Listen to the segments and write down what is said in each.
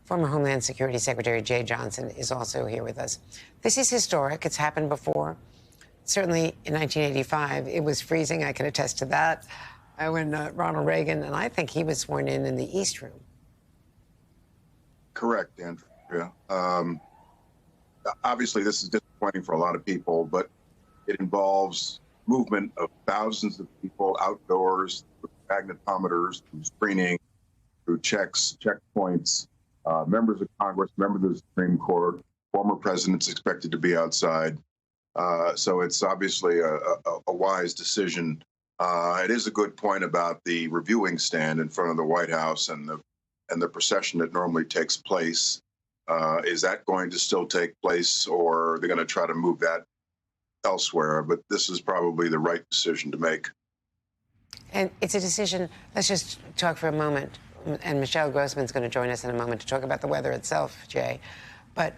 Former Homeland Security Secretary Jeh Johnson is also here with us. This is historic. It's happened before. Certainly in 1985, it was freezing. I can attest to that. When Ronald Reagan, and I think he was sworn in the East Room. Correct, Andrea. Obviously, this is disappointing for a lot of people, but it involves movement of thousands of people outdoors, through magnetometers, through screening, through checks, checkpoints, members of Congress, members of the Supreme Court, former presidents expected to be outside. So it's obviously a wise decision. It is a good point about the reviewing stand in front of the White House and the procession that normally takes place. Is that going to still take place, or are they going to try to move that elsewhere? But this is probably the right decision to make. And it's a decision. Let's just talk for a moment. And Michelle Grossman's going to join us in a moment to talk about the weather itself, Jay. But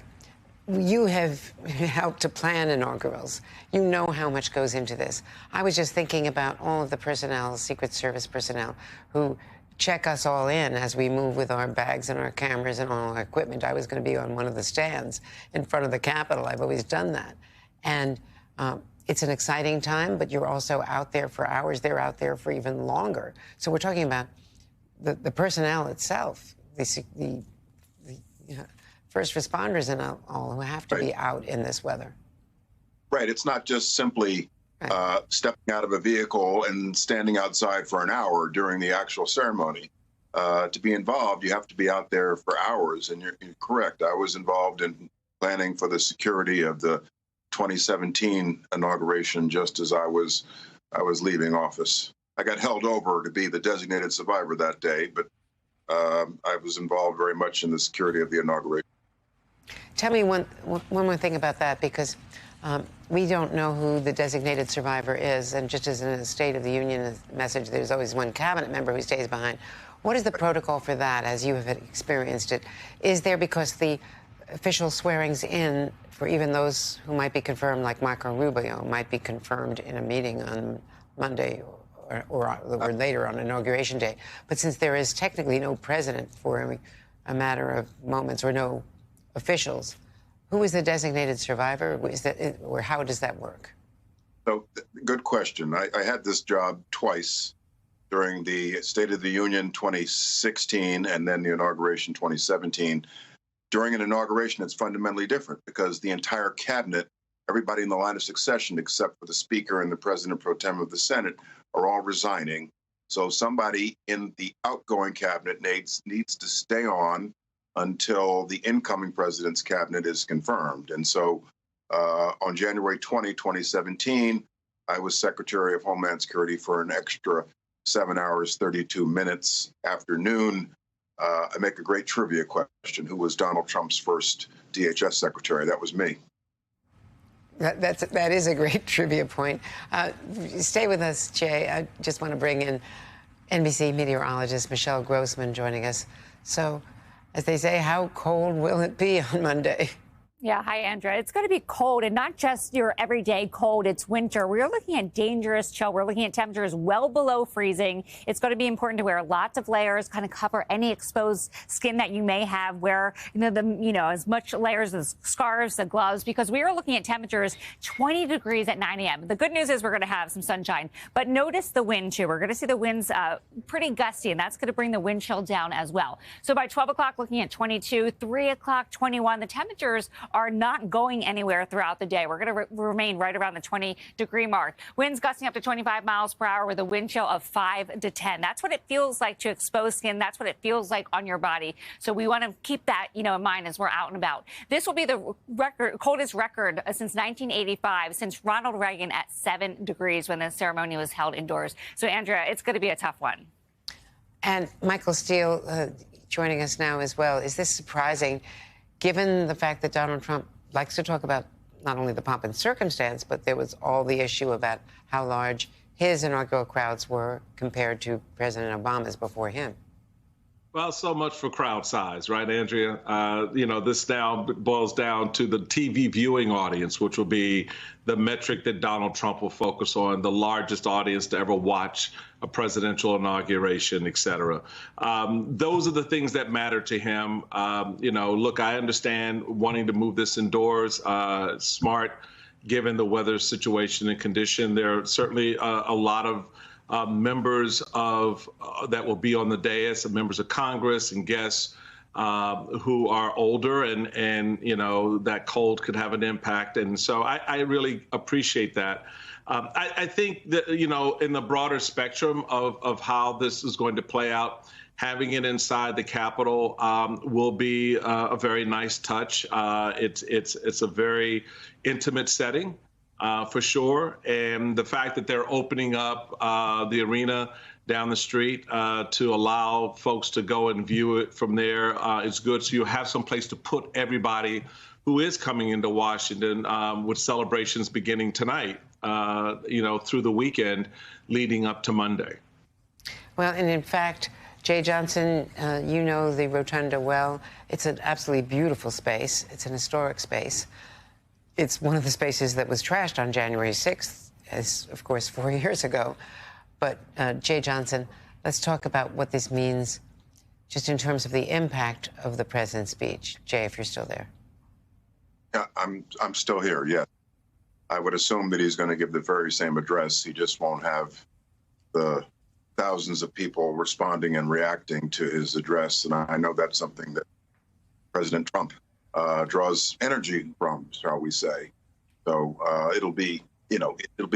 you have helped to plan inaugurals. You know how much goes into this. I was just thinking about all of the personnel, Secret Service personnel, who check us all in as we move with our bags and our cameras and all our equipment. I was going to be on one of the stands in front of the Capitol. I've always done that. And it's an exciting time, but you're also out there for hours. They're out there for even longer. So we're talking about the personnel itself, the first responders and all who have to be out in this weather. Right. It's not just simply stepping out of a vehicle and standing outside for an hour during the actual ceremony. To be involved, you have to be out there for hours. And you're correct. I was involved in planning for the security of the 2017 inauguration just as I was leaving office. I got held over to be the designated survivor that day, but I was involved very much in the security of the inauguration. Tell me one more thing about that, because we don't know who the designated survivor is. And just as in a State of the Union message, there's always one cabinet member who stays behind. What is the protocol for that, as you have experienced it? Is there, because the official swearings in for even those who might be confirmed, like Marco Rubio, might be confirmed in a meeting on Monday or later on Inauguration Day. But since there is technically no president for a matter of moments, or no officials, who is the designated survivor? Or how does that work? So, good question. I had this job twice during the State of the Union 2016 and then the inauguration 2017. During an inauguration, it's fundamentally different because the entire cabinet, everybody in the line of succession except for the Speaker and the President pro tem of the Senate, are all resigning. So somebody in the outgoing cabinet needs to stay on until the incoming president's cabinet is confirmed. And so on January 20, 2017, I was Secretary of Homeland Security for an extra 7 hours, 32 minutes after noon. I make a great trivia question. Who was Donald Trump's first DHS secretary? That was me. That is a great trivia point. Stay with us, Jay. I just want to bring in NBC meteorologist Michelle Grossman joining us. So, as they say, how cold will it be on Monday? Yeah, hi, Andrea. It's going to be cold, and not just your everyday cold. It's winter. We're looking at dangerous chill. We're looking at temperatures well below freezing. It's going to be important to wear lots of layers, kind of cover any exposed skin that you may have. Wear, as much layers as scarves, the gloves, because we are looking at temperatures 20 degrees at 9 a.m. The good news is we're going to have some sunshine, but notice the wind too. We're going to see the winds pretty gusty, and that's going to bring the wind chill down as well. So by 12 o'clock, looking at 22, 3 o'clock, 21, the temperatures are not going anywhere throughout the day. We're going to remain right around the 20-degree mark. Winds gusting up to 25 miles per hour with a wind chill of 5 to 10. That's what it feels like to exposed skin. That's what it feels like on your body. So we want to keep that, in mind as we're out and about. This will be the coldest record since 1985, since Ronald Reagan at 7 degrees when the ceremony was held indoors. So, Andrea, it's going to be a tough one. And Michael Steele joining us now as well. Is this surprising, given the fact that Donald Trump likes to talk about not only the pomp and circumstance, but there was all the issue about how large his inaugural crowds were compared to President Obama's before him? Well, so much for crowd size, right, Andrea? This now boils down to the TV viewing audience, which will be the metric that Donald Trump will focus on, the largest audience to ever watch a presidential inauguration, et cetera. Those are the things that matter to him. Look, I understand wanting to move this indoors, smart, given the weather situation and condition. There are certainly a lot of members of that will be on the dais, members of Congress and guests who are older, and that cold could have an impact. And so I really appreciate that. I think that in the broader spectrum of how this is going to play out, having it inside the Capitol will be a very nice touch. It's a very intimate setting. For sure. And the fact that they're opening up the arena down the street to allow folks to go and view it from there is good. So you have some place to put everybody who is coming into Washington with celebrations beginning tonight, through the weekend leading up to Monday. Well, and in fact, Jeh Johnson, you know the Rotunda well. It's an absolutely beautiful space. It's an historic space. It's one of the spaces that was trashed on January 6th, as, of course, 4 years ago. But, Jeh Johnson, let's talk about what this means just in terms of the impact of the president's speech. Jay, if you're still there. Yeah, I'm still here, yeah. I would assume that he's going to give the very same address. He just won't have the thousands of people responding and reacting to his address. And I know that's something that President Trump draws energy from, shall we say. So it'll be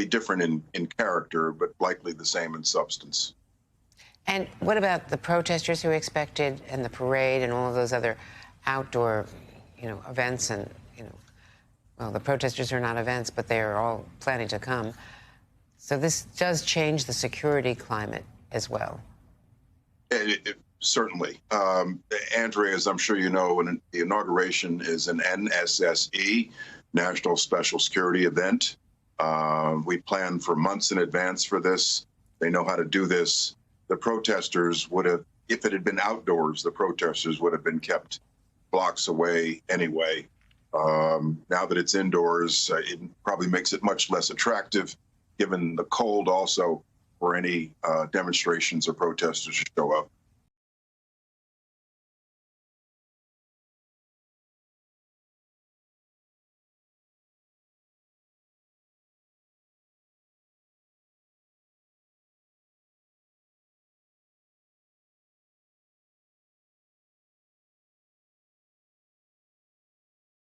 different in character, but likely the same in substance. And what about the protesters who expected, and the parade, and all of those other outdoor, events? And well, the protesters are not events, but they are all planning to come. So this does change the security climate as well. Certainly. Andrea, as I'm sure you know, the inauguration is an NSSE, National Special Security event. We planned for months in advance for this. They know how to do this. The protesters would have, if it had been outdoors, the protesters would have been kept blocks away anyway. Now that it's indoors, it probably makes it much less attractive, given the cold also, for any demonstrations or protesters to show up.